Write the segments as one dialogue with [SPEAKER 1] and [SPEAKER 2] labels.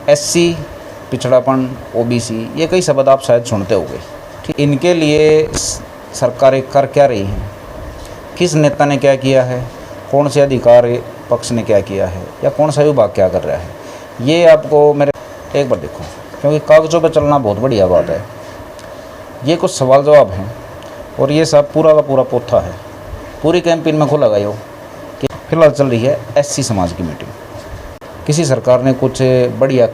[SPEAKER 1] SC, पिछड़ापन, OBC, ये कई शब्द आप शायद सुनते होंगे। ठीक, इनके लिए सरकारें कर क्या रही हैं, किस नेता ने क्या किया है, कौन से अधिकार पक्ष ने क्या किया है, या कौन सा विभाग क्या कर रहा है, ये आपको मेरे एक बार देखो, क्योंकि कागज़ों पर चलना बहुत बढ़िया बात है। ये कुछ सवाल जवाब हैं और ये सब पूरा का पूरा पोथा है। पूरी कैंपेन में खुला गया हो कि फिलहाल चल रही है एससी समाज की मीटिंग, किसी सरकार ने कुछ बढ़िया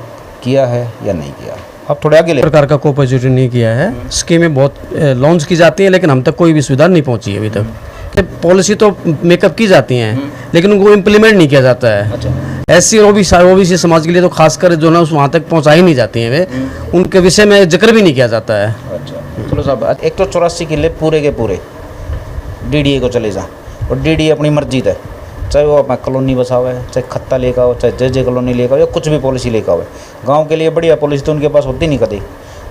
[SPEAKER 1] किया है या नहीं किया। अब थोड़े आगे ले,
[SPEAKER 2] प्रकार का कोई पॉजिटिव नहीं किया है। स्कीमें बहुत लॉन्च की जाती हैं लेकिन हम तक कोई भी सुविधा नहीं पहुंची है अभी तक। पॉलिसी तो मेकअप की जाती हैं लेकिन उनको इम्प्लीमेंट नहीं किया जाता है।
[SPEAKER 1] अच्छा,
[SPEAKER 2] एससी और ओबीसी समाज के लिए तो खासकर जो ना वहाँ तक पहुँचाई नहीं जाती हैं, वे उनके विषय में जिक्र भी नहीं किया जाता है।
[SPEAKER 1] अच्छा चलो साहब, 184 किले पूरे के पूरे डीडीए को चले जा, और डीडीए अपनी मर्जी है, चाहे वो अपना कॉलोनी बसावे, चाहे खत्ता लेकर आओ, चाहे जे कॉलोनी लेकर आओ, या कुछ भी पॉलिसी लेकर आओ। गांव के लिए बढ़िया पॉलिसी तो उनके पास होती नहीं कभी।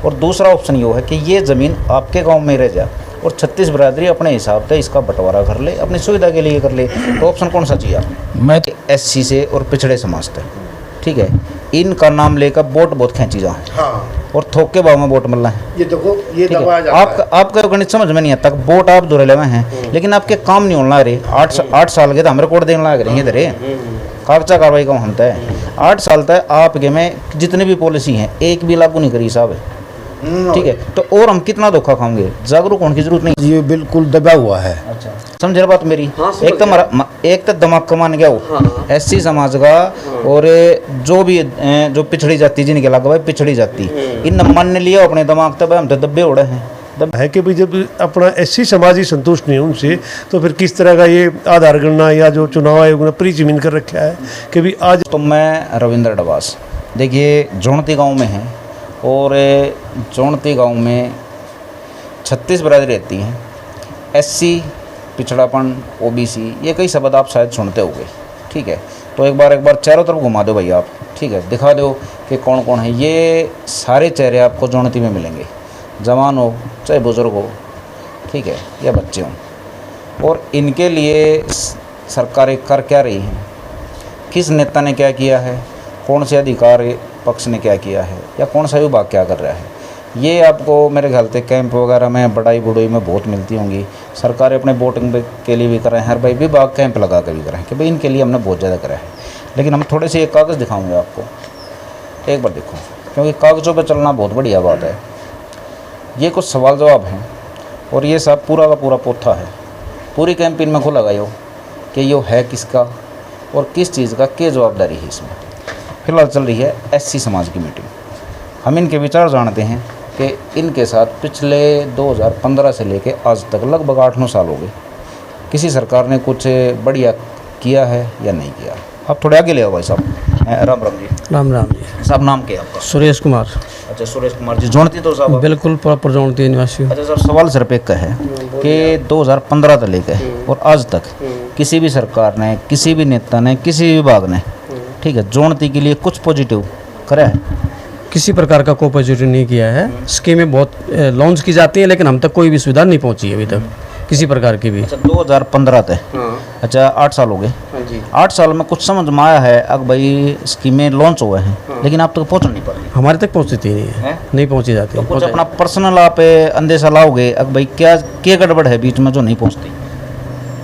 [SPEAKER 1] और दूसरा ऑप्शन ये है कि ये ज़मीन आपके गांव में रह जाए और 36 बरादरी अपने हिसाब से इसका बंटवारा कर ले, अपनी सुविधा के लिए कर ले। तो ऑप्शन कौन सा चाहिए आपको? मैं एससी से और पिछड़े समाज से, ठीक है, इनका नाम लेकर वोट बहुत खेची जाए। हाँ। और थोक के भाव में वोट मिल रहा है। ये देखो, ये दबाया जाता है। आपका गणित समझ में नहीं आता। वोट आप दूर लेवे हैं लेकिन आपके काम नहीं होना रहे। 8 साल के तो हमारे कोड देने लग रही है इधर कागजा कार्रवाई का हमता है। 8 साल तक आपके में जितनी भी पॉलिसी हैं एक भी लागू नहीं करी साहब, ठीक है। तो और हम कितना धोखा खाएंगे? जागरूक होने की जरूरत नहीं।
[SPEAKER 3] ये बिल्कुल दबा हुआ है। अच्छा,
[SPEAKER 1] समझ बात मेरी? हाँ, एक तो दिमाग कमान गया हो। हाँ, एससी समाज का। हाँ, और जो भी जो पिछड़ी जाति जिनके लगा भाई पिछड़ी जाति, इन मान लिया अपने दिमाग तब हम तो दब्बे उड़े हैं
[SPEAKER 3] है कि भाई जब अपना एससी समाज ही संतुष्ट नहीं उनसे, तो फिर किस तरह का ये आधार गणना या जो चुनाव आयोग ने प्री जमीन कर रखा है कि भी आज।
[SPEAKER 1] तो मैं रविंद्र डबास, देखिए जोनती गांव में है और जोनती गांव में 36 बरादरी रहती हैं। एससी, पिछड़ापन, ओबीसी, ये कई शब्द आप शायद सुनते होंगे, ठीक है। तो एक बार चारों तरफ घुमा दो भाई आप, ठीक है, दिखा दो कि कौन कौन है। ये सारे चेहरे आपको जोनती में मिलेंगे, जवान हो चाहे बुज़ुर्ग हो, ठीक है, या बच्चे हों। और इनके लिए सरकारें कर क्या रही हैं, किस नेता ने क्या किया है, कौन से अधिकार पक्ष ने क्या किया है, या कौन सा विभाग क्या कर रहा है, ये आपको मेरे ख्याल से कैंप वगैरह में बड़ाई बुड़ाई में बहुत मिलती होंगी। सरकारें अपने वोटिंग के लिए भी कर रहे हैं, हर भाई विभाग कैंप लगा कर भी कर रहे हैं कि भाई इनके लिए हमने बहुत ज़्यादा करा है। लेकिन हम थोड़े से एक कागज़ दिखाऊंगे आपको, एक बार देखो, क्योंकि कागज़ों पर चलना बहुत बढ़िया बात है। ये कुछ सवाल जवाब हैं और ये सब पूरा का पूरा पोथा है। पूरी कैंपेन में खुला गया हो कि ये है किसका और किस चीज़ का क्या जवाबदारी है इसमें। फिलहाल चल रही है एससी समाज की मीटिंग। हम इनके विचार जानते हैं कि इनके साथ पिछले 2015 से लेके आज तक लगभग 8-9 साल हो गए, किसी सरकार ने कुछ बढ़िया किया है या नहीं किया। आप थोड़े आगे ले आओ भाई साहब। राम राम जी।
[SPEAKER 2] राम राम जी।
[SPEAKER 1] साहब नाम क्या है आपका?
[SPEAKER 2] सुरेश कुमार।
[SPEAKER 1] अच्छा, सुरेश कुमार जी, जोनती तो साहब?
[SPEAKER 2] बिल्कुल प्रॉपर जोनती निवासी।
[SPEAKER 1] अच्छा सर, सवाल सिर्फ एक का है कि 2015 से लेकर और आज तक किसी भी सरकार ने, किसी भी नेता ने, किसी भी विभाग ने, ठीक है, जोनती के लिए कुछ पॉजिटिव करा है?
[SPEAKER 2] किसी प्रकार का कोई पॉजिटिव नहीं किया है। स्कीमें बहुत लॉन्च की जाती हैं लेकिन हम तक कोई भी सुविधा नहीं पहुंची है अभी तक किसी प्रकार की भी।
[SPEAKER 1] अच्छा, 2015 तक। अच्छा, 8 साल हो गए। 8 साल में कुछ समझ में आया है अब भाई स्कीमें लॉन्च हुए हैं लेकिन आप तक पहुँच नहीं पा रही?
[SPEAKER 2] हमारे तक पहुँचती नहीं है, नहीं पहुँची जाती।
[SPEAKER 1] तो कुछ अपना पर्सनल आप अंदेशा लाओगे अब भाई क्या गड़बड़ है बीच में जो नहीं पहुँचती?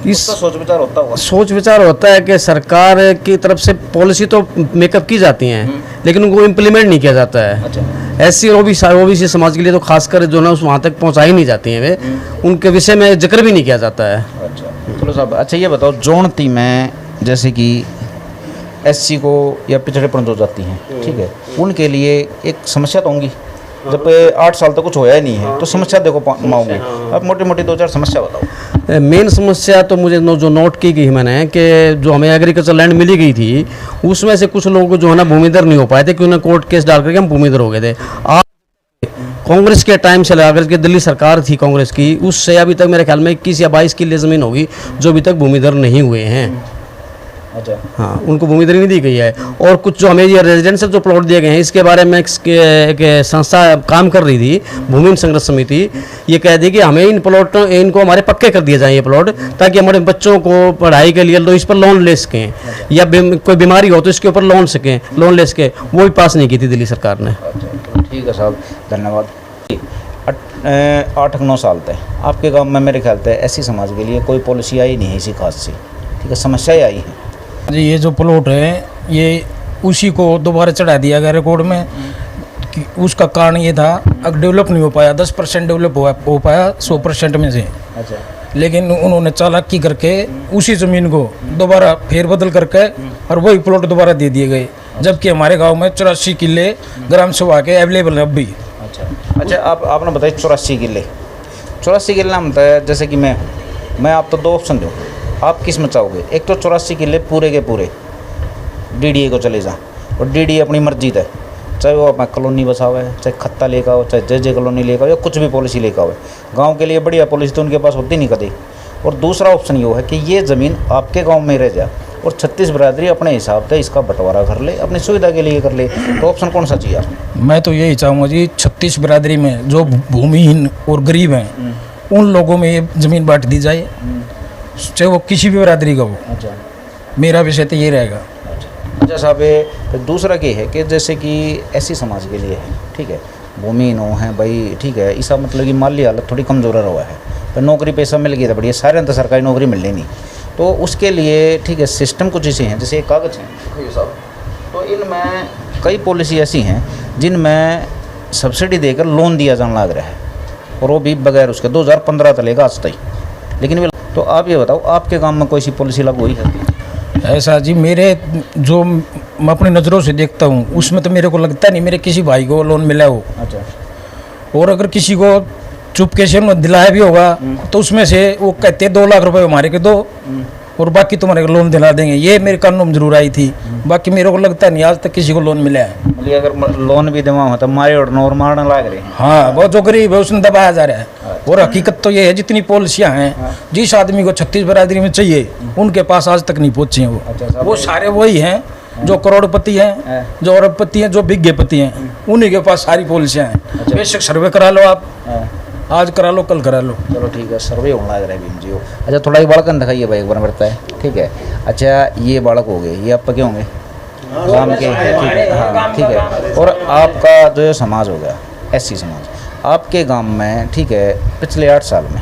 [SPEAKER 1] इस सोच विचार होता होगा।
[SPEAKER 2] सोच विचार होता है कि सरकार की तरफ से पॉलिसी तो मेकअप की जाती हैं लेकिन उनको इम्प्लीमेंट नहीं किया जाता है। अच्छा, एससी और ओबीसी समाज के लिए तो खासकर जो ना वहाँ तक पहुँचाई नहीं जाती हैं, वे उनके विषय में जिक्र भी नहीं किया जाता है।
[SPEAKER 1] अच्छा चलो साहब, अच्छा ये बताओ, जोनती में जैसे कि एससी को या पिछड़ेपन जो जाती हैं, ठीक है, उनके लिए एक समस्या तो होंगी। जब 8 साल तक कुछ होया ही नहीं है तो समस्या देखो माओगे। अब मोटी मोटी 2-4 समस्या बताओ।
[SPEAKER 2] मेन समस्या तो मुझे जो नोट की गई मैंने कि जो हमें एग्रीकल्चर लैंड मिली गई थी उसमें से कुछ लोगों को जो है ना भूमिदर नहीं हो पाए थे, क्योंकि उन्हें कोर्ट केस डाल करके हम भूमिदर हो गए थे। आज कांग्रेस के टाइम से लगा करके दिल्ली सरकार थी कांग्रेस की, उससे अभी तक मेरे ख्याल में 21 या 22 किले ज़मीन होगी जो अभी तक भूमिदर नहीं हुए हैं।
[SPEAKER 1] अच्छा।
[SPEAKER 2] हाँ, उनको भूमि इधर नहीं दी गई है। और कुछ जो हमें ये रेजिडेंशियल जो प्लॉट दिए गए हैं, इसके बारे में एक संस्था काम कर रही थी, भूमि संघर्ष समिति, ये कह दी कि हमें इन प्लॉट इनको हमारे पक्के कर दिए जाए ये प्लॉट, ताकि हमारे बच्चों को पढ़ाई के लिए इस पर लोन ले सकें, या कोई बीमारी हो तो इसके ऊपर लोन ले सकें। वो भी पास नहीं की थी दिल्ली सरकार ने।
[SPEAKER 1] अच्छा, ठीक है साहब, धन्यवाद। 8-9 साल तक आपके गांव में मेरे ख्याल से एससी समाज के लिए कोई पॉलिसी आई नहीं है इसी खास से, ठीक है, समस्याएं आई हैं।
[SPEAKER 4] जी, ये जो प्लॉट है ये उसी को दोबारा चढ़ा दिया गया रिकॉर्ड में कि उसका कारण ये था, अब डेवलप नहीं हो पाया, 10% डेवलप हो पाया 100% में से।
[SPEAKER 1] अच्छा।
[SPEAKER 4] लेकिन उन्होंने चालाकी करके उसी ज़मीन को दोबारा फेरबदल करके और वही प्लॉट दोबारा दे दिए गए, जबकि हमारे गांव में 84 किले ग्राम सभा के अवेलेबल है अब भी।
[SPEAKER 1] अच्छा, आपने बताया 84 किले हम बताया, जैसे कि मैं आप तो 2 ऑप्शन दूँ, आप किस में चाहोगे? एक तो 84 किले पूरे के पूरे डीडीए को चले जा, और डीडीए अपनी मर्जी है, चाहे वो अपना कॉलोनी बसावे, चाहे खत्ता लेकर आओ, चाहे जे कॉलोनी लेकर आओ, या कुछ भी पॉलिसी लेकर आओ, गांव के लिए बढ़िया पॉलिसी तो उनके पास होती नहीं कभी। और दूसरा ऑप्शन ये है कि ये ज़मीन आपके गांव में रह जाए और 36 बिरादरी अपने हिसाब से इसका बंटवारा कर ले, अपनी सुविधा के लिए कर ले, तो ऑप्शन कौन सा चाहिए आपको?
[SPEAKER 4] मैं तो यही चाहूँगा जी, 36 बिरादरी में जो भूमिहीन और गरीब हैं उन लोगों में ये ज़मीन बांट दी जाए, चाहे वो किसी भी बिरादरी का हो।
[SPEAKER 1] अच्छा,
[SPEAKER 4] मेरा विषय तो ये रहेगा।
[SPEAKER 1] अच्छा साहब, फिर दूसरा ये है कि जैसे कि एससी समाज के लिए है, ठीक है, भूमिहीन है भाई, ठीक है, इसका मतलब कि माली हालत थोड़ी कमज़ोर हुआ है, पर नौकरी पैसा मिल गया था बढ़िया, सारे अंतर सरकारी नौकरी मिलनी नहीं, तो उसके लिए ठीक है सिस्टम कुछ ऐसे हैं, जैसे एक कागज़ हैं साहब, तो इनमें कई पॉलिसी ऐसी हैं जिनमें सब्सिडी देकर लोन दिया जाने लग रहा है, और वो भी बगैर उसके 2015 तलेगा आज तक। लेकिन तो आप ये बताओ, आपके गांव में कोई सी पॉलिसी लागू हुई है?
[SPEAKER 4] ऐसा जी, मेरे जो मैं अपनी नज़रों से देखता हूँ उसमें तो मेरे को लगता नहीं मेरे किसी भाई को लोन मिला हो।
[SPEAKER 1] अच्छा।
[SPEAKER 4] और अगर किसी को चुपके से दिलाया भी होगा तो उसमें से वो कहते 2 लाख रुपए हमारे के दो और बाकी तुम्हारे को लोन दिला देंगे, ये मेरे कानों में जरूर आई थी। बाकी मेरे को लगता नहीं आज तक किसी को लोन मिला है।
[SPEAKER 1] मतलब अगर लोन भी देवा हो तो मारे और नोर मारने लग रहे हैं।
[SPEAKER 4] हाँ, वो जो गरीब है उसने दबाया जा रहा है। और हकीकत तो ये है, जितनी पॉलिसियाँ हैं जिस आदमी को 36 बिरादरी में चाहिए उनके पास आज तक नहीं पहुँची हैं। वो सारे वही हैं जो करोड़पति हैं, जो अरबपति हैं, जो बिग्गेपति हैं, उन्हीं के पास सारी पॉलिसियाँ हैं। बेशक सर्वे करा लो आप, आज करा लो कल करा लो।
[SPEAKER 1] चलो ठीक है, सर्वे होने लग रहा है भीम जी को। अच्छा, थोड़ा ही बालक दिखाइए भाई, एक बार करता है, ठीक है। अच्छा, ये बालक हो गए, ये आपका क्या होंगे? गांव के, ठीक है, हाँ ठीक है। और आपका जो समाज हो गया एससी समाज, आपके गांव में, ठीक है, पिछले 8 साल में,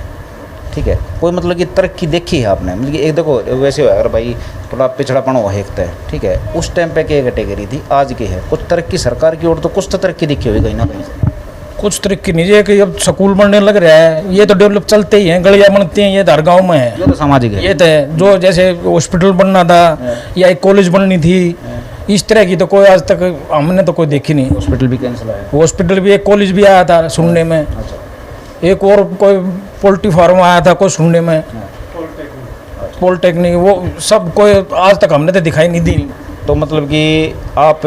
[SPEAKER 1] ठीक है, कोई मतलब कि तरक्की देखी है आपने? मतलब कि एक देखो वैसे हो, अगर भाई थोड़ा पिछड़ापन हो हेकता है, ठीक है, उस टाइम पे क्या कैटेगरी थी, आज की है, कुछ तरक्की सरकार की ओर तो कुछ तो तरक्की दिखी होगी कहीं ना कहीं।
[SPEAKER 4] कुछ तरक्की नहीं है कि अब स्कूल बनने लग रहा है, ये तो डेवलप चलते ही हैं, गलियाँ बनती हैं, ये हर गाँव में है।
[SPEAKER 1] ये तो सामाजिक है।
[SPEAKER 4] ये तो है, जो जैसे हॉस्पिटल बनना था या एक कॉलेज बननी थी, इस तरह की तो कोई आज तक हमने तो कोई देखी नहीं।
[SPEAKER 1] हॉस्पिटल भी कैंसिल है,
[SPEAKER 4] हॉस्पिटल भी, एक कॉलेज भी आया था सुनने में, एक और कोई पोल्ट्री फार्म आया था कोई सुनने में, पॉलिटेक्निक, वो सब कोई आज तक हमने तो दिखाई नहीं दी।
[SPEAKER 1] तो मतलब कि आप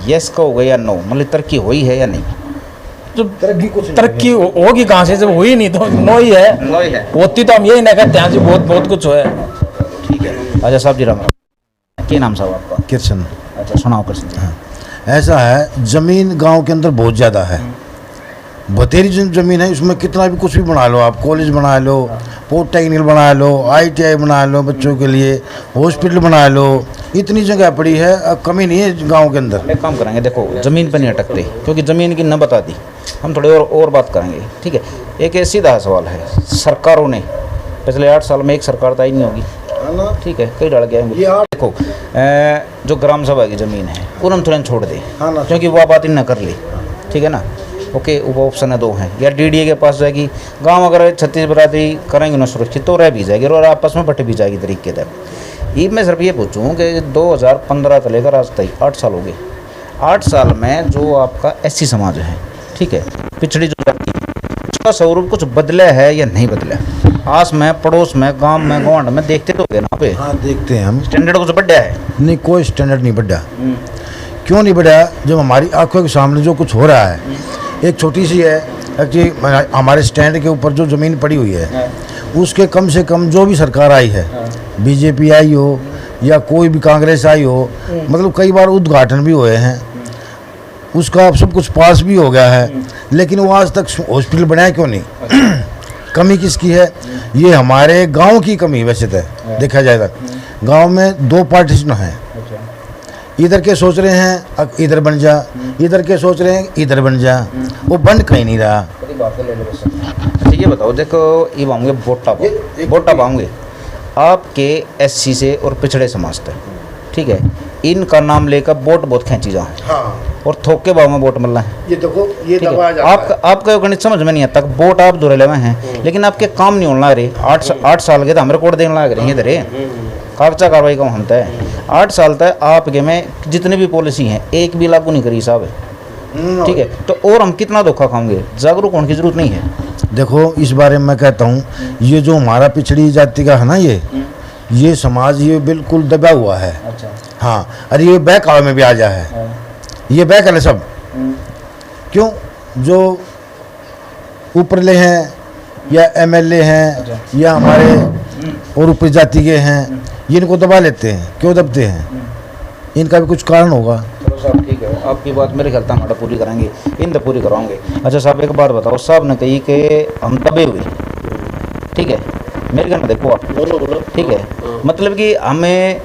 [SPEAKER 1] यस कहोगे या नो, मतलब तरक्की हुई है या नहीं?
[SPEAKER 4] जो तरक्की होगी कहाँ से, जब हुई नहीं तो नो ही है। होती तो हम यही ना कहते हैं जी बहुत बहुत कुछ है।
[SPEAKER 1] ठीक है। अच्छा साहब जी, राम राम, क्या नाम साहब आपका?
[SPEAKER 5] कृष्ण।
[SPEAKER 1] अच्छा, सुनाओ कृष्ण जी।
[SPEAKER 5] हाँ, ऐसा है, ज़मीन गांव के अंदर बहुत ज़्यादा है। बतेरी जो ज़मीन है उसमें कितना भी कुछ भी बना लो, आप कॉलेज बना लो, पॉलिटेक्निक बना लो, ITI बना लो बच्चों के लिए, हॉस्पिटल बना लो, इतनी जगह पड़ी है, अब कमी नहीं है गांव के अंदर।
[SPEAKER 1] एक काम करेंगे, देखो ज़मीन पर नहीं अटकते क्योंकि ज़मीन की न बता दी, हम थोड़ी और बात करेंगे, ठीक है। एक सीधा सवाल है, सरकारों ने पिछले 8 साल में एक सरकार तो आई नहीं होगी, ठीक है, कई डाल गया है। देखो जो ग्राम सभा की ज़मीन है उन्होंने तुरंत छोड़ दे, क्योंकि वो बात ही ना कर ली, ठीक है ना। ओके, वो ऑप्शन है 2 हैं, या DDA के पास जाएगी, गांव अगर 36 बिरादरी करेंगे ना सुरक्षित तो रह भी जाएगी और आपस में बट भी जाएगी तरीके से। ये मैं सिर्फ ये पूछूँ कि 2015 से लेकर आज तक 8 साल हो गए, 8 साल में जो आपका SC समाज है, ठीक है, पिछड़ी जो जाति है, उसका स्वरूप कुछ बदला है या नहीं बदला? आस में, पड़ोस में, गांव में, गवांड में देखते तो ना पे।
[SPEAKER 5] हाँ, देखते हैं हम।
[SPEAKER 1] स्टैंडर्ड कुछ बढ़ा है?
[SPEAKER 5] नहीं, कोई स्टैंडर्ड नहीं बढ़ा। क्यों नहीं बढ़ा? जब हमारी आंखों के सामने जो कुछ हो रहा है, एक छोटी सी है एक्चुअली, हमारे स्टैंड के ऊपर जो ज़मीन पड़ी हुई है उसके कम से कम जो भी सरकार आई है, BJP आई हो, या कोई भी कांग्रेस आई हो, मतलब कई बार उद्घाटन भी हुए हैं, उसका सब कुछ पास भी हो गया है, लेकिन वो आज तक हॉस्पिटल बनाया क्यों नहीं? कमी किसकी है? ये हमारे गांव की कमी वैसे तो देखा जाए तो। गांव में 2 पार्टीशन हैं, इधर के सोच रहे हैं इधर बन जा, इधर के सोच रहे हैं इधर बन जा, वो बन कहीं नहीं रहा।
[SPEAKER 1] अच्छा ये बताओ, देखो ये पाऊंगे वोटा पाऊंगे आपके एससी से और पिछड़े समाज से, ठीक है, इनका नाम लेकर वोट बहुत खेची जा और थोक के भाव में वोट मिल रहा है।
[SPEAKER 5] ये देखो, ये
[SPEAKER 1] ठीक है, आपका गणित समझ में नहीं आता, वोट आप दूर लेवे हैं लेकिन आपके काम नहीं होने लग रहे। 8 साल के तो हम रिकॉर्ड देने लग रहे हैं इधर कागजा कार्रवाई का हम है 8 साल तक आपके में जितने भी पॉलिसी हैं एक भी लागू नहीं करी साहब, ठीक है, तो और हम कितना धोखा खाएंगे? जागरूक होने की जरूरत नहीं है।
[SPEAKER 5] देखो इस बारे में मैं कहता हूँ, ये जो हमारा पिछड़ी जाति का है ना, ये समाज ये बिल्कुल दबा हुआ है।
[SPEAKER 1] अच्छा।
[SPEAKER 5] हाँ, अरे ये बैक आवे में भी आ जा है, ये बैक है सब। क्यों? जो ऊपरले हैं या एमएलए हैं या हमारे और ऊपर जाति के हैं, ये इनको दबा लेते हैं। क्यों दबते हैं? इनका भी कुछ कारण होगा।
[SPEAKER 1] चलो साहब ठीक है, आपकी बात मेरे ख्याल हमारा पूरी कराएंगे, इन तो पूरी करवाएंगे। अच्छा साहब एक बात बताओ, साहब ने कही कि हम दबे हुए, ठीक है, मेरे ख्याल में देखो आप, ठीक है, मतलब कि हमें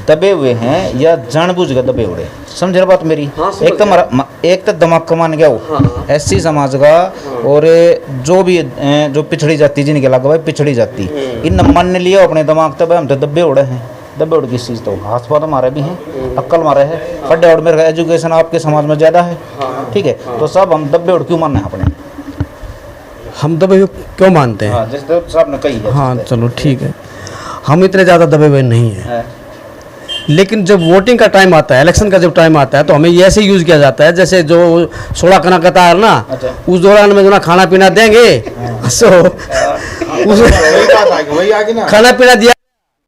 [SPEAKER 1] दबे हुए हैं या जानबूझ कर दबे हुए, समझ रहे बात मेरी? एक तो दिमाग कमान गया हो एससी समाज का, और जो भी जो पिछड़ी जाति जिनके लगा भाई पिछड़ी जाति, इन मान लिया अपने दिमाग तब हम तो दबे उड़े हैं। दबे उड़ किस चीज़ तो हाथ पाथ हमारे भी हैं, अक्ल हमारे है, पढ़े उड़ मेरे एजुकेशन आपके समाज में ज़्यादा है, ठीक है, तो सब हम दबे उड़ क्यों मानना है अपने?
[SPEAKER 2] हम दबे हुए क्यों मानते हैं?
[SPEAKER 1] जैसे साहब ने कही है।
[SPEAKER 2] हाँ चलो ठीक है, हम इतने ज़्यादा दबे हुए नहीं हैं, लेकिन जब वोटिंग का टाइम आता है, इलेक्शन का जब टाइम आता है, तो हमें ये ऐसे यूज़ किया जाता है जैसे जो 16 कना कतार ना, उस दौरान में जो ना खाना पीना देंगे, सो खाना पीना दिया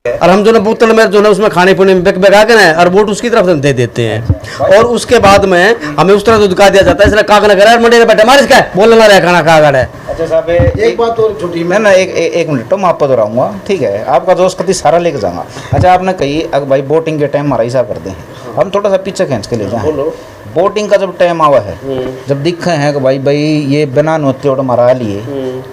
[SPEAKER 2] और हम जो ना बोतल में जो ना उसमें खाने पीने में बेगा के ना और वोट उसकी तरफ दे देते हैं, और उसके बाद में हमें उस तरह से दिखा दिया जाता है इसलिए कागना करा मंडे बैठे हमारे इसका बोलने ना रहा खाना कागड़ है।
[SPEAKER 1] अच्छा साहब एक बात और छोटी, मैं ना एक मिनट तो मैं आपको दोहराऊंगा, ठीक है, आपका दोस्त कति सारा लेके जाऊंगा। अच्छा आपने कही अगर भाई वोटिंग के टाइम हमारा हिसाब कर दें, हम थोड़ा सा पीछे खींच के ले जाएं। वोटिंग का जब टाइम आवा है, जब दिखे हैं कि भाई ये बिना नोते और हमारा लिए,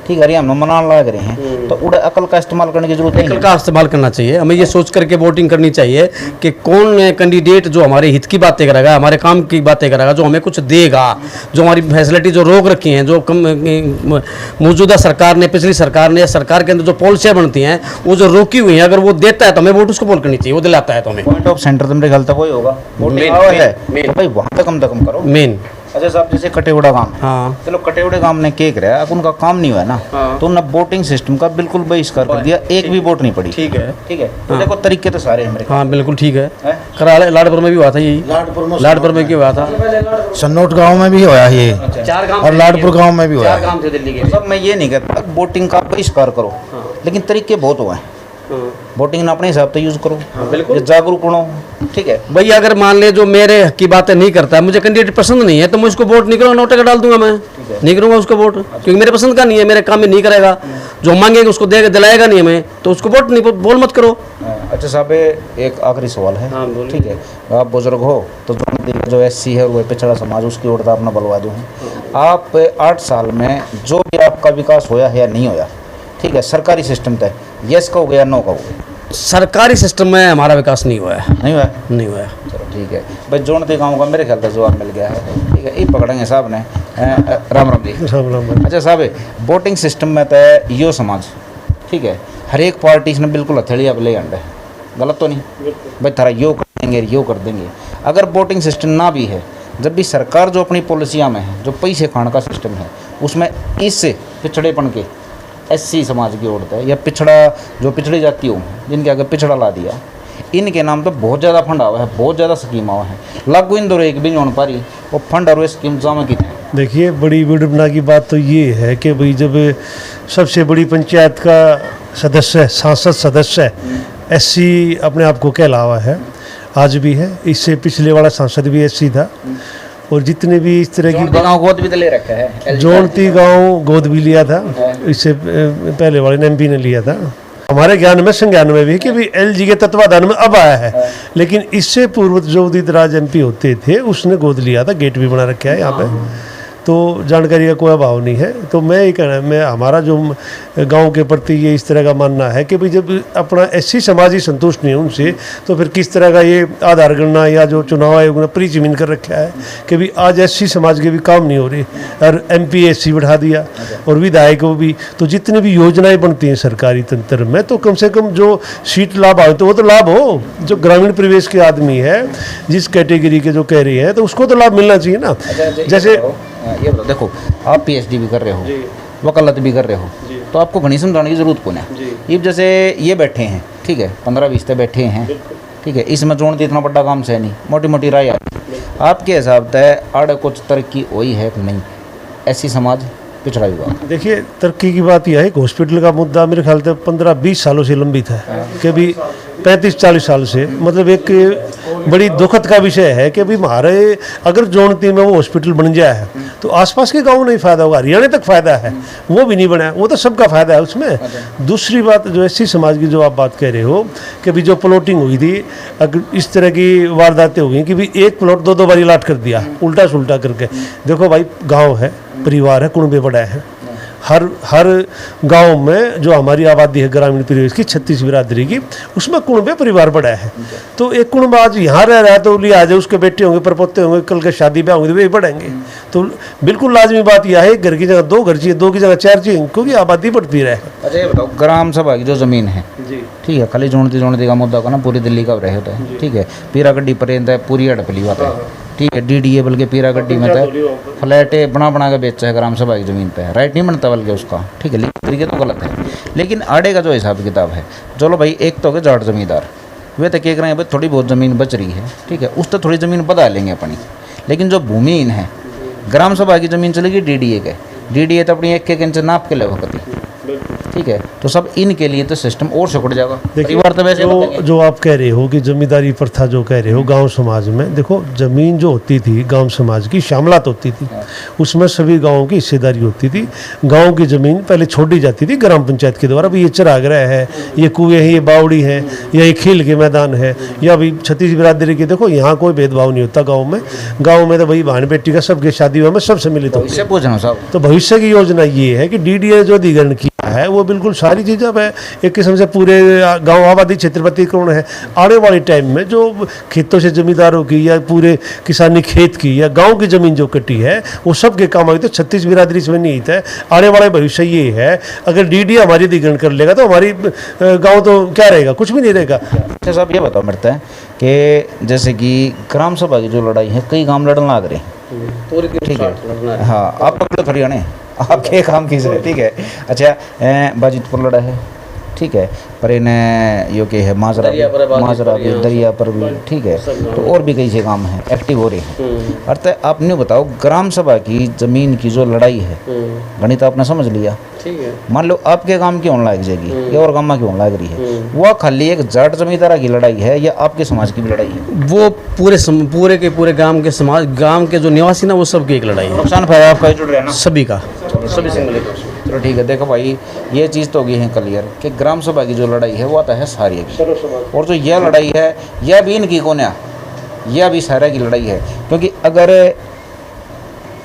[SPEAKER 1] ठीक है, हम मनाने लग रहे हैं, तो उड़े अकल का इस्तेमाल करने की जरूरत नहीं है।
[SPEAKER 2] अकल का इस्तेमाल करना चाहिए, हमें ये सोच करके वोटिंग करनी चाहिए कि कौन कैंडिडेट जो हमारे हित की बातें करेगा, हमारे काम की बातें करेगा, जो हमें कुछ देगा, जो हमारी फैसिलिटी जो रोक रखी हैं, जो मौजूदा सरकार ने, पिछली सरकार ने या सरकार के अंदर जो पॉलिसियाँ बनती हैं वो जो रोकी हुई हैं, अगर वो देता है तो हमें वोट उसको बोल करनी चाहिए, वो दिलाता है तो हमें।
[SPEAKER 1] पॉइंट ऑफ सेंटर तो मेरे ख्याल तक वही होगा, वोटिंग आवा है तो भाई वहाँ तक कम करो
[SPEAKER 2] मेन।
[SPEAKER 1] अच्छा साहब जैसे कटेवड़ा गांव,
[SPEAKER 2] हाँ
[SPEAKER 1] चलो कटेवड़े गांव ने क्या कराया, अब उनका काम नहीं हुआ ना, तो उन्होंने वोटिंग सिस्टम का बिल्कुल बहिष्कार कर दिया, एक भी वोट नहीं पड़ी। ठीक है, तो देखो तरीके तो सारे हैं मेरे।
[SPEAKER 2] हाँ बिल्कुल ठीक है, कराले लाडपुर में भी हुआ था यही, लाडपुर में क्यों हुआ था,
[SPEAKER 5] सन्नोट गांव में भी हुआ ये, और लाडपुर गांव में भी हुआ।
[SPEAKER 1] सब मैं ये नहीं कहता वोटिंग का बहिष्कार करो, लेकिन तरीके बहुत हुए हैं, वोटिंग अपने हिसाब से यूज करो, बिल्कुल जागरूक बनो, ठीक है
[SPEAKER 2] भाई। अगर मान ले जो मेरे की बातें नहीं करता है, मुझे कैंडिडेट पसंद नहीं है, तो मैं उसको वोट नहीं करूँगा, नोटे का डाल दूंगा, मैं नहीं करूँगा उसको वोट, क्योंकि मेरे पसंद का नहीं है, मेरे काम में नहीं करेगा, जो मांगेंगे उसको देगा दिलाएगा नहीं हमें, तो उसको वोट नहीं, बोल मत करो।
[SPEAKER 1] अच्छा साहब एक आखिरी सवाल है, ठीक है, आप बुजुर्ग हो तो जो एससी है वो पिछड़ा समाज, उसकी ओर अपना बलवा दूँ, आप 8 साल में जो भी आपका विकास होया है या नहीं होया, ठीक है, सरकारी सिस्टम तय यस कहोगे या नो कहोगे?
[SPEAKER 2] सरकारी सिस्टम में हमारा विकास नहीं हुआ है,
[SPEAKER 1] नहीं हुआ,
[SPEAKER 2] नहीं हुआ है।
[SPEAKER 1] चलो ठीक है भाई, जोड़ते गाँव का मेरे ख्याल से जवाब मिल गया है, ठीक है, ये पकड़ेंगे साहब ने। राम राम जी।
[SPEAKER 3] राम।
[SPEAKER 1] अच्छा साहब वोटिंग सिस्टम में तो यो समाज, ठीक है, हर एक पार्टी ने बिल्कुल हथेली अब ले अंडे, गलत तो नहीं भाई, थारा यो कर देंगे यो कर देंगे। अगर वोटिंग सिस्टम ना भी है, जब भी सरकार जो अपनी पॉलिसियाँ में है, जो पैसे खाने का सिस्टम है, उसमें इस पिछड़ेपन के एससी समाज की ओर है या पिछड़ा जो पिछड़ी जाति हो जिनके आगे पिछड़ा ला दिया, इनके नाम तो बहुत ज़्यादा फंड आवा है, बहुत ज़्यादा स्कीम आवा है, लागू इन दौर एक भी नहीं होने पा रही, वो फंड और स्कीम जमा की थे।
[SPEAKER 3] देखिए बड़ी विडम्बना की बात तो ये है कि भाई जब सबसे बड़ी पंचायत का सदस्य, सांसद सदस्य एससी अपने आप को कहलावा है, आज भी है, इससे पिछले वाला सांसद भी एससी था, और जितने भी इस तरह की
[SPEAKER 1] गाँव गोद भी तो ले रखा है,
[SPEAKER 3] जोड़ती गांव गोद भी लिया था, इससे पहले वाले ने एमपी ने लिया था, हमारे ज्ञान में संज्ञान में भी है कि भी एलजी के तत्वाधान में अब आया है, लेकिन इससे पूर्व जो उदित राज एमपी होते थे उसने गोद लिया था, गेट भी बना रखा है यहाँ पे, तो जानकारी का कोई अभाव नहीं है। तो मैं ये कहना, मैं हमारा जो गांव के प्रति ये इस तरह का मानना है कि भाई जब अपना एससी समाज ही संतुष्ट नहीं है उनसे, तो फिर किस तरह का ये आधार गणना या जो चुनाव आयोग ने प्री जमीन कर रखा है कि भाई आज एससी समाज के भी काम नहीं हो रही, और एमपी एससी बढ़ा दिया और विधायकों भी, तो जितनी भी योजनाएं बनती हैं सरकारी तंत्र में, तो कम से कम जो सीट लाभ आए तो वो तो लाभ हो, जो ग्रामीण परिवेश के आदमी है जिस कैटेगरी के जो कह रही है तो उसको तो लाभ मिलना चाहिए ना। जैसे
[SPEAKER 1] ये बताओ, देखो आप पीएचडी भी कर रहे हो, वकालत भी कर रहे हो, तो आपको घनी समझाने की जरूरत कौन है। ये जैसे ये बैठे हैं, ठीक है, 15-20 तक बैठे हैं, ठीक है, इसमें जोड़ इतना बड़ा काम से नहीं, मोटी मोटी राय आती। आपके हिसाब से आड़े कुछ तरक्की हुई है कि नहीं ऐसी समाज पिछड़ा विभाग?
[SPEAKER 3] देखिए, तरक्की की बात यह है कि हॉस्पिटल का मुद्दा मेरे ख्याल से 15-20 सालों से लंबित है, कि अभी 35-40 साल से, मतलब एक बड़ी दुखद का विषय है कि अभी हमारे अगर जोनती में वो हॉस्पिटल बन जाए है तो आसपास के गाँव नहीं फ़ायदा होगा, हरियाणा तक फ़ायदा है, वो भी नहीं बना है, वो तो सबका फ़ायदा है उसमें। दूसरी बात जो एससी समाज की जो आप बात कह रहे हो कि अभी जो प्लॉटिंग हुई थी, अगर इस तरह की वारदातें हो गई कि भी एक प्लॉट 2-2 बार लाट कर दिया उल्टा सुल्टा करके। देखो भाई, गाँव है, परिवार है, कुनबे बड़ा है, हर गांव में जो हमारी आबादी है ग्रामीण परिवेश की 36 बिरादरी की, उसमें कुनबे परिवार बड़ा है। तो एक कुनबा आज यहाँ रह रहा है तो लिहाजा आज उसके बेटे होंगे, परपोते होंगे, कल के शादी ब्याह होंगे तो वे बढ़ेंगे। तो बिल्कुल लाजमी बात यह है, घर की जगह 2 घर चाहिए, 2 की जगह 4 चाहिए, क्योंकि आबादी बढ़ती रहे।
[SPEAKER 1] अच्छा ये बताओ, ग्राम सभा की जो ज़मीन है, ठीक है, खाली जोड़ती का मुद्दा का ना पूरी दिल्ली का रहे होता है, ठीक है, पीरा गड्डी पर्यंत है, पूरी हड़पली बात है, ठीक है, डीडीए बल्कि पीरा गड्डी में तो फ्लैट बना के बेचा है ग्राम सभा की ज़मीन पे, राइट नहीं बनता बल्कि उसका, ठीक है, लेकिन तरीके तो गलत है। लेकिन आड़े का जो हिसाब किताब है, चलो भाई, एक तो हो गए जाट जमींदार, वे तो कह रहे हैं भाई थोड़ी बहुत ज़मीन बच रही है, ठीक है, उस तो थोड़ी ज़मीन बता लेंगे अपनी। लेकिन जो भूमिहीन है, ग्राम सभा की ज़मीन चलेगी डीडीए के, डीडीए तो अपनी 1-1 इंच नाप के ले वक्त, ठीक है, तो सब इनके लिए तो सिस्टम और सिकुड़ जाएगा। परिवार तो वैसे
[SPEAKER 3] जो आप कह रहे हो कि जमींदारी प्रथा जो कह रहे हो गांव समाज में, देखो जमीन जो होती थी गांव समाज की शामलात होती थी, उसमें सभी गांवों की हिस्सेदारी होती थी। गांव की जमीन पहले छोड़ी जाती थी ग्राम पंचायत के द्वारा, भी ये चरागृह है, ये कुएं हैं, ये बावड़ी है, या ये खेल के मैदान है, या अभी 36 बिरादरी की, देखो यहाँ कोई भेदभाव नहीं होता गाँव में तो भाई बहन बेटी का सबके शादी में सब सम्मिलित होते हैं। तो भविष्य की योजना ये है कि डीडीए जो अधिग्रहण किया है वो बिल्कुल सारी चीज़ अब है एक किस्म से पूरे गांव आबादी क्षेत्रपति कौन है, आने वाले टाइम में जो खेतों से जमींदारों की या पूरे किसानी खेत की या गांव की ज़मीन जो कटी है वो सब के काम आई। तो 36 बिरादरी इसमें निहित है। आने वाला भविष्य ये है, अगर डीडी हमारी अधिग्रहण कर लेगा तो हमारी गाँव तो क्या रहेगा, कुछ भी नहीं रहेगा।
[SPEAKER 1] अच्छा साहब ये बताओ मेरे है कि जैसे कि ग्राम सभा की जो लड़ाई है कई गाँव लड़ने लग रहे हैं, ठीक है, हाँ आप पकड़ो थोड़ी आने आपके काम की है, ठीक है। अच्छा बाजितपुर लड़ा है, ठीक है, पर इन्हें यो के है माजरा भी दरिया पर भी, ठीक है, तो और भी कई से काम हैं एक्टिव हो रहे हैं। अर्थात आपने बताओ ग्राम सभा की ज़मीन की जो लड़ाई है, गणित आपने समझ लिया, ठीक है, मान लो आपके काम की होने लग जाएगी या और गाँव की होने लग रही है, वो खाली एक जाट जमींदारा की लड़ाई है या आपके समाज की भी लड़ाई है?
[SPEAKER 2] वो पूरे के पूरे गांव के समाज, गांव के जो निवासी ना वो सबकी एक लड़ाई है।
[SPEAKER 1] नुकसान फायदा आपका जुड़ रहा है ना,
[SPEAKER 2] सभी का,
[SPEAKER 1] सभी सिंगल। चलो ठीक है, देखो भाई ये चीज़ तो होगी है क्लियर कि ग्राम सभा की जो लड़ाई है वो आता है सारी की, और जो यह लड़ाई है यह भी इनकी कौन है, यह भी सारा की लड़ाई है। क्योंकि अगर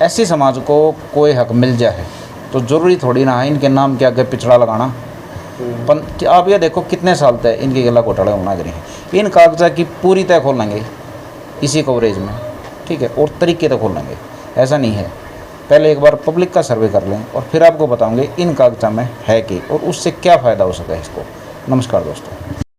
[SPEAKER 1] ऐसी समाज को कोई हक मिल जाए तो ज़रूरी थोड़ी ना है इनके नाम के आगे पिछड़ा लगाना। आप ये देखो कितने साल तक इनके गला घोटाले होना करें हैं, इन कागजात की पूरी तय खोलेंगे इसी कवरेज में, ठीक है, और तरीके तक खोलेंगे। ऐसा नहीं है, पहले एक बार पब्लिक का सर्वे कर लें और फिर आपको बताऊंगे इन कागजात में है कि और उससे क्या फ़ायदा हो सका है इसको। नमस्कार दोस्तों।